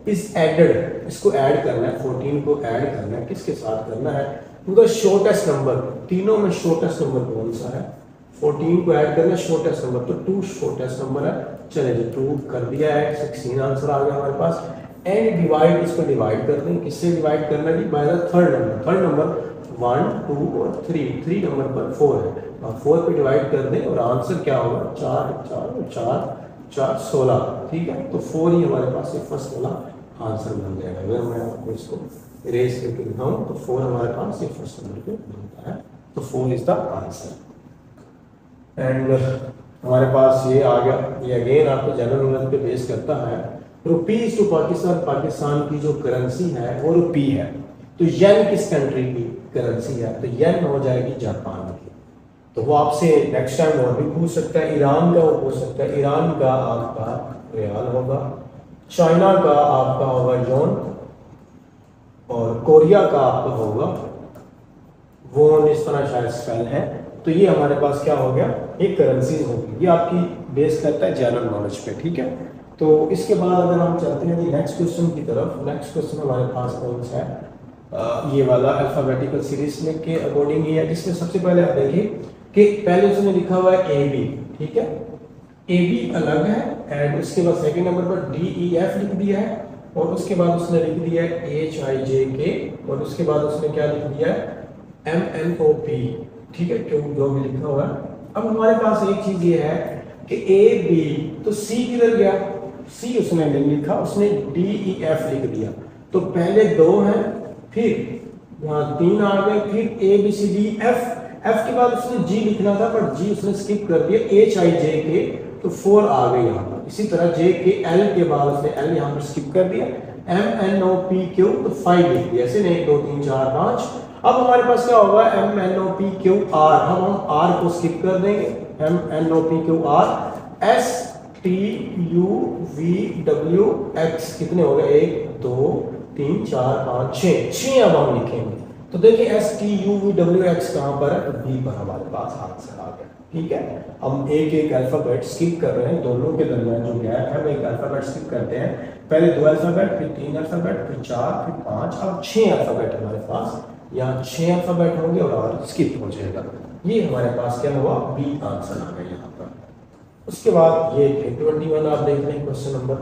A: is added, इसको ऐड करना है, 14 को ऐड करना है, किसके साथ करना है, टू द शॉर्टेस्ट नंबर। तीनों में शॉर्टेस्ट नंबर कौन सा है, 14 को ऐड करना है शॉर्टेस्ट नंबर, तो 2 शॉर्टेस्ट नंबर है। चलिए जी 2 कर दिया है, 16 आंसर आ गया हमारे पास। एंड डिवाइड, इसको डिवाइड कर दें, किससे डिवाइड करना है, by the third number. Third number 1 2 और 3 नंबर पर 4 है, और 4 पे डिवाइड कर दें और आंसर क्या होगा, 4 4 4 4 16, ठीक है। तो 4 ही हमारे पास ये फर्स्ट वाला आंसर बन जाएगा। अगर मैं आपको इसको इरेज करके दिखाऊं तो 4 हमारे पास ये फर्स्ट नंबर पे बनता है, तो 4 इज द आंसर। एंड हमारे पास ये आ गया, ये अगेन आपको जनरल नॉलेज पे बेस करता है। रुपीज टू पाकिस्तान, पाकिस्तान की जो करेंसी है वो रुपी है। तो येन किस कंट्री की करेंसी है, तो येन हो जाएगी जापान की। तो वो आपसे नेक्स्ट टाइम और भी पूछ सकता है, ईरान का वो पूछ सकता है, ईरान का आपका रियाल होगा, चाइना का आपका होगा योन, और कोरिया का आपका होगा वोन, इस तरह शायद स्पेल है। तो ये हमारे पास क्या हो गया, एक करेंसीज होगी। ये आपकी बेस करता है जनरल नॉलेज पे, ठीक है। तो इसके बाद अगर हम चलते हैं नेक्स्ट क्वेश्चन की तरफ, नेक्स्ट क्वेश्चन हमारे पास कौन सा है, ये वाला अल्फाबेटिकल सीरीज में के अकॉर्डिंग ही है, जिसमें सबसे पहले आप देखिए कि पहले उसने लिखा हुआ है ए बी, ठीक है, ए बी अलग है, एंड उसके बाद सेकंड नंबर पर डी ई एफ लिख दिया है, और उसके बाद उसने लिख दिया है एच आई जे के, और उसके बाद उसने क्या लिख दिया है एम एन ओ पी, ठीक है, क्यों जो भी लिखा हुआ है। अब हमारे पास एक चीज ये है कि ए बी, तो सी किधर गया, सी उसने नहीं लिखा, उसने डी ई एफ लिख दिया। तो पहले 2 हैं, फिर यहाँ 3 आ गए, फिर A B C D F, F के बाद उसने जी लिखना था पर जी उसने स्किप कर दिया, एच आई जे के, तो 4 आ गए यहाँ पर। इसी तरह जे के एल के बाद उसने एल यहाँ पर स्किप कर दिया, M N O P Q, तो 5 लिख दिया, ऐसे नहीं 2 3 4 5। अब हमारे पास क्या होगा, M N O P Q R, अब हम आर को स्किप कर देंगे, M N O P Q R, S T U V W X, कितने हो गए 1 2 3 4 5 6 अब हम लिखेंगे। तो देखिए S T U V W x कहाँ पर है, तो बी पर हमारे पास आंसर आ गया। ठीक है, हम एक एक अल्फाबेट स्किप कर रहे हैं, दोनों के दरमियान जो गैप है हम एक अल्फाबेट स्किप करते हैं, पहले 2 अल्फाबेट, फिर 3 अल्फाबेट, फिर 4, फिर 5, अब 6 अल्फाबेट हमारे पास, यहाँ 6 अल्फाबेट होंगे और स्किप हो जाएगा। ये हमारे पास क्या हुआ, बी आंसर आ गया यहाँ पर। उसके बाद ये 21 आप देख रहे हैं क्वेश्चन नंबर,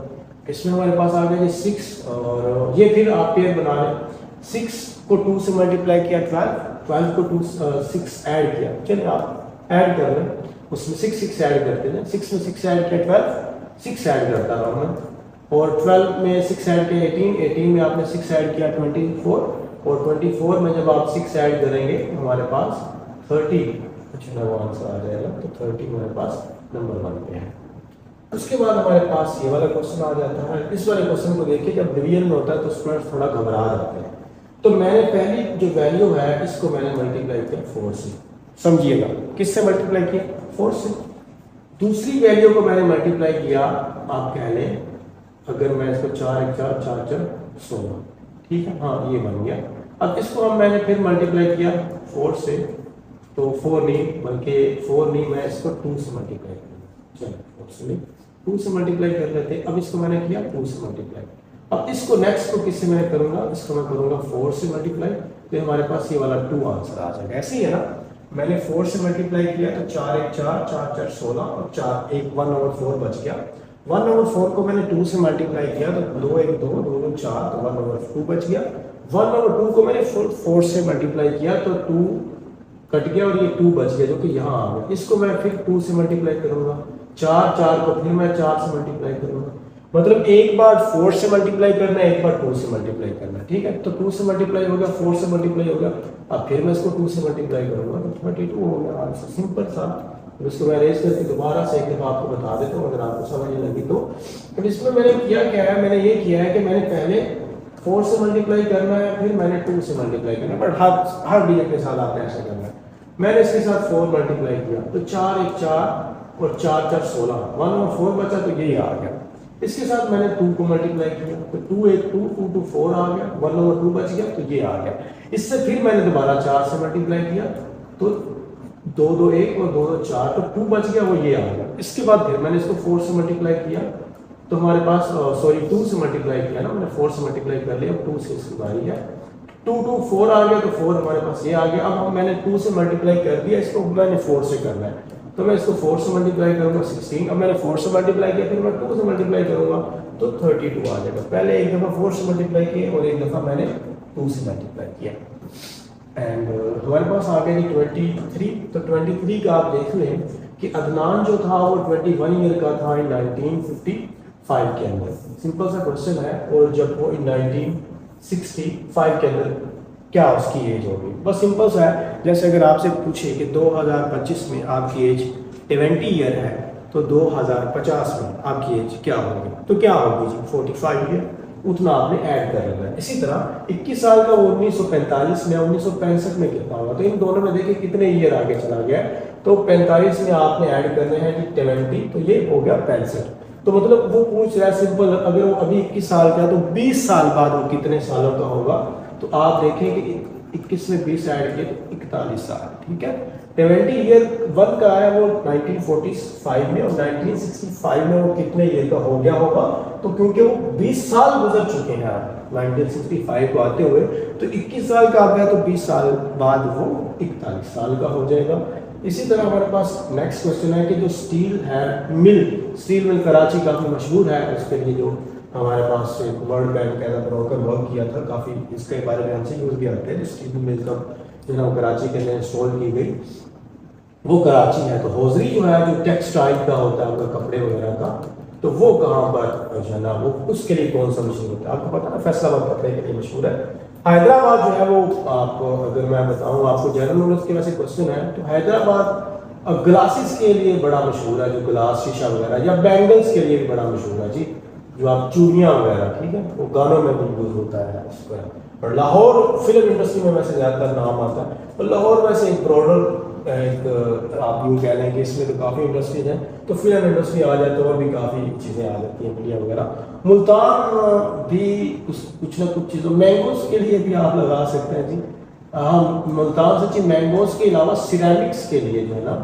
A: इसमें हमारे पास आ गया 6, और ये फिर आप पेयर बना लें, 6 को 2 से मल्टीप्लाई किया 12, 12 को 2 6 ऐड किया, चलिए आप ऐड कर लें, उसमें 6 ऐड करते हैं, 6 में 6 ऐड किया 12, 6 ऐड करता रहा मैं, और 12 में 6 ऐड किया 18, 18 में आपने 6 ऐड किया 24, और 24 में जब आप 6 ऐड करेंगे हमारे पास 30, अच्छा वो आंसर आ जाएगा, तो 30 हमारे पास नंबर 1 पे है। उसके बाद हमारे पास ये वाला क्वेश्चन आ जाता है। इस वाले क्वेश्चन को देखिए, जब डिवीजन में होता है तो स्टूडेंट्स थोड़ा घबरा जाते हैं। तो मैंने पहली जो वैल्यू है इसको मैंने मल्टीप्लाई किया 4 से, समझिएगा किससे मल्टीप्लाई किया, 4 से। दूसरी वैल्यू को मैंने मल्टीप्लाई किया, आप कह लें अगर मैं इसको 4 1 4 4 4 16, ठीक है, हाँ ये बन गया। अब इसको हम मैंने फिर मल्टीप्लाई किया 4 से, तो 4 नहीं बल्कि 4 नहीं, मैं इसको 2 से मल्टीप्लाई करूँगा, चलो 4 से नहीं 2 से मल्टीप्लाई कर लेते हैं। अब इसको मैंने किया 2 से मल्टीप्लाई, अब इसको नेक्स्ट को किससे मैं करूँगा, इसको मैं करूँगा 4 से मल्टीप्लाई, तो हमारे पास ये वाला 2 आंसर आ जाएगा। ऐसे ही है ना, मैंने 4 से मल्टीप्लाई किया तो 4 1 4 4 4 16, और 4 1 1/4 बच गया, 1/4 को मैंने 2 से मल्टीप्लाई किया तो 2 1 2 2 2 4, तो 1/2 बच गया। 1/2 को मैंने 4 से मल्टीप्लाई किया तो 2 कट गया और ये 2 बच गया जो कि यहाँ आ गया। इसको मैं फिर 2 से मल्टीप्लाई करूंगा, 4 4 को फिर मैं 4 से मल्टीप्लाई करूंगा, मतलब एक बार 4 से मल्टीप्लाई करना है, एक बार 2 से मल्टीप्लाई करना है, ठीक है। तो 2 से मल्टीप्लाई हो गया, 4 से मल्टीप्लाई हो गया, अब फिर मैं इसको 2 से मल्टीप्लाई करूंगा तो 32 हो गया आंसर, सिंपल सा। तो इसको मैं अरेंज करके दोबारा से एक दफा आपको बता देता हूँ अगर आपको समझ नहीं लगी तो। इसमें मैंने किया क्या है, मैंने ये किया है कि मैंने पहले 4 से मल्टीप्लाई करना है, फिर मैंने 2 से मल्टीप्लाई करना है, बट हर डिजिट के साथ आपने ऐसा करना है। मैंने इसके साथ 4 मल्टीप्लाई किया तो 4 1 4 और 4 4 16, 1/4 बचा तो यही आ गया। इसके साथ मैंने 2 को मल्टीप्लाई किया तो 2 1 2 2 2 4 आ गया, 1/2 बच गया तो ये आ गया। इससे फिर मैंने दोबारा 4 से मल्टीप्लाई किया तो 2 2 1 और 2 2 4, तो 2 बच गया, वो ये आ गया। इसके बाद फिर मैंने इसको 4 से मल्टीप्लाई किया तो हमारे पास 2 से मल्टीप्लाई किया ना, मैंने 4 से मल्टीप्लाई कर लिया, 2 से इसकी बारी है, 2 2 4 आ गया तो 4 हमारे पास ये आ गया। अब मैंने 2 से मल्टीप्लाई कर दिया, इसको मैंने 4 से करना है तो मैं इसको 4 से मल्टीप्लाई करूंगा 16, अब मैंने 4 से मल्टीप्लाई किया फिर मैं 2 से मल्टीप्लाई करूंगा तो 32 आ जाएगा। पहले एक दफ़ा 4 से मल्टीप्लाई किया और एक दफ़ा मैंने 2 से मल्टीप्लाई किया। एंड हमारे पास आ गया जी 23, तो 23 का आप देख लें कि अदनान जो था वो 21 ईयर का था इन 1955 के अंदर। सिंपल सा क्वेश्चन है, और जब वो इन 1965 के अंदर क्या उसकी एज होगी, बस सिंपल सा है। जैसे अगर आपसे पूछे कि 2025 में आपकी एज 20 ईयर है तो 2050 में आपकी एज क्या होगी, तो क्या होगी जी 45 ईयर, उतना आपने ऐड कर लेना है। इसी तरह 21 साल का वो 1945 में, 1965 में कितना होगा, तो इन दोनों में देखिए कितने ईयर आगे चला गया, तो 45 में आपने ऐड करने हैं जी 70, तो ये हो गया 65। तो मतलब वो पूछ रहा है सिंपल, अगर वो अभी 21 साल का है तो 20 साल बाद वो कितने सालों का होगा, तो आप देखें कि 21 में 20 ऐड किए तो 41 साल, ठीक है। 70 ईयर 1 का है वो 1945 में, और 1965 में वो कितने ईयर का हो गया होगा, तो क्योंकि वो 20 साल गुजर चुके हैं 1965 को आते हुए, तो 21 साल का आ गया तो 20 साल बाद वो 41 साल का हो जाएगा। इसी तरह हमारे पास नेक्स्ट क्वेश्चन है कि जो स्टील मिल कराची काफ़ी मशहूर है, उसके लिए जो हमारे पास वर्ल्ड बैंक का ब्रोकर वर्क किया था, काफ़ी इसके बारे में हमसे यूज़ भी आते हैं। स्टील मिल का जो कराची के अंदर इंस्टॉल की गई, वो कराची है। तो हौजरी जो है, जो टेक्सटाइल का होता है, उनका कपड़े वगैरह का, तो वो कहाँ पर जो है ना, वो उसके लिए कौन सा मशहूर होता है? आपको पता है ना, फैसलाबाद कपड़े के लिए मशहूर है। हैदराबाद जो है वो, आपको अगर मैं बताऊँ, आपको जनरल नॉलेज के वैसे क्वेश्चन है, तो हैदराबाद ग्लासेस के लिए बड़ा मशहूर है, जो ग्लास शीशा वगैरह, या बैंगल्स के लिए भी बड़ा मशहूर है जी, जो आप चूड़ियाँ वगैरह, ठीक है, वो गानों में भी यूज़ होता है इस पर। और लाहौर फिल्म इंडस्ट्री में वैसे ज़्यादातर नाम आता है। और लाहौर वैसे एक ब्रॉडर, एक आप यूँ कह लें कि इसमें तो काफ़ी इंडस्ट्रीज हैं, तो फिल्म इंडस्ट्री आ जाए तो और भी काफ़ी चीज़ें आ जाती हैं, मीडिया वगैरह। मुल्तान भी कुछ ना कुछ चीज़ों, मैंगोज़ के लिए भी आप लगा सकते हैं जी। हाँ, मुल्तान सच्ची मैंगोज़ के अलावा सिरेमिक्स के लिए जो है ना,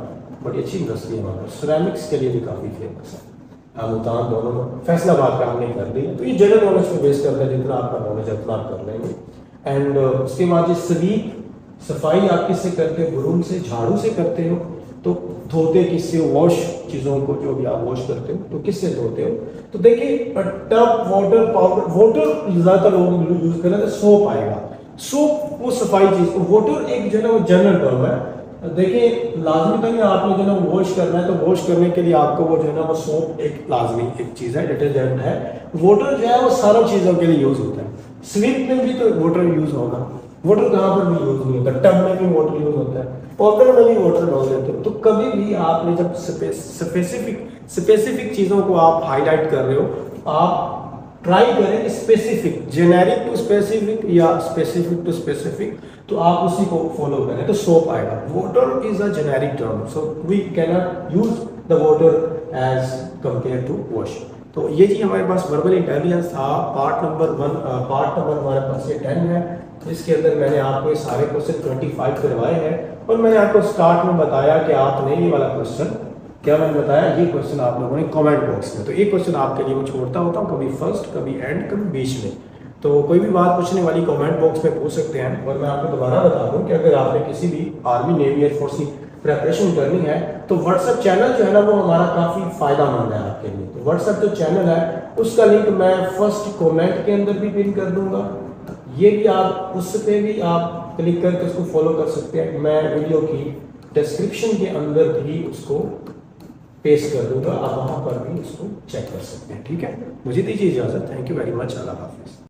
A: बड़ी अच्छी इंडस्ट्री है वहाँ पर, सिरेमिक्स के लिए भी काफ़ी फेमस है। मुल्तान दोनों में, फैसलाबाद का हमने कर लिया। तो ये जनरल नॉलेज पे बेस करता है, जितना आपका नॉलेज है उतना आप कर लेंगे। एंड उसके बाद ये स्वीप, सफाई आप किससे करते हो? ब्रूम से, झाड़ू से करते हो। तो धोते किससे हो? वॉश, चीज़ों को जो भी आप वॉश करते हो तो किससे धोते हो? तो देखिए, टब, वाटर, पाउडर, वाटर ज़्यादातर लोग यूज़ करें तो सोप आएगा। सोप वो सफाई चीज़, वाटर एक जो है ना वो जनरल टर्म है। देखिए, लाजमी तो नहीं आपने जो है ना वॉश करना है, तो वॉश करने के लिए आपको वो जो है ना वो सोप एक लाजमी एक चीज़ है, डिटर्जेंट है। वाटर जो है वो सारा चीज़ों के लिए यूज़ होता है। स्वीप में भी तो वाटर यूज़ होगा, वाटर कहाँ पर भी यूज़ नहीं होता, टब में भी वाटर यूज़ होता है, पौधे में भी वाटर डाल देते हो। तो कभी भी आपने जब स्पेसिफिक चीज़ों को आप हाईलाइट कर रहे हो, आप ट्राई करें स्पेसिफिक, जेनेरिक टू स्पेसिफिक या स्पेसिफिक टू स्पेसिफिक, तो आप उसी को फॉलो करें तो सोप आएगा। Water is a generic term, so we can not use the water as compare to wash. तो ये जी हमारे पास वर्बल इंटेलिजेंस था, पार्ट नंबर 1। पार्ट नंबर हमारे पास ये 10 है, जिसके अंदर मैंने आपको ये सारे क्वेश्चन 25 करवाए हैं। और मैंने आपको स्टार्ट में बताया कि आपने ये वाला क्वेश्चन, क्या मैंने बताया, ये क्वेश्चन आप लोगों ने कमेंट बॉक्स में, तो एक क्वेश्चन आपके लिए मैं छोड़ता होता हूँ, कभी फर्स्ट, कभी एंड, कभी बीच में। तो कोई भी बात पूछने वाली कमेंट बॉक्स में पूछ सकते हैं। और मैं आपको दोबारा बता दूं कि अगर आपने किसी भी आर्मी, नेवी, एयरफोर्स की प्रेपरेशन करनी है, तो व्हाट्सएप चैनल जो है ना वो हमारा काफ़ी फ़ायदेमंद है आपके लिए। तो व्हाट्सएप जो चैनल है उसका लिंक मैं फर्स्ट कमेंट के अंदर भी पिन कर दूंगा। ये भी आप उस पर भी आप क्लिक करके उसको फॉलो कर सकते हैं। मैं वीडियो की डिस्क्रिप्शन के अंदर भी उसको पेस्ट कर दूंगा, आप वहां पर भी उसको चेक कर सकते हैं। ठीक है, मुझे दीजिए इजाजत। Thank you very much. अल्लाह हाफिज़।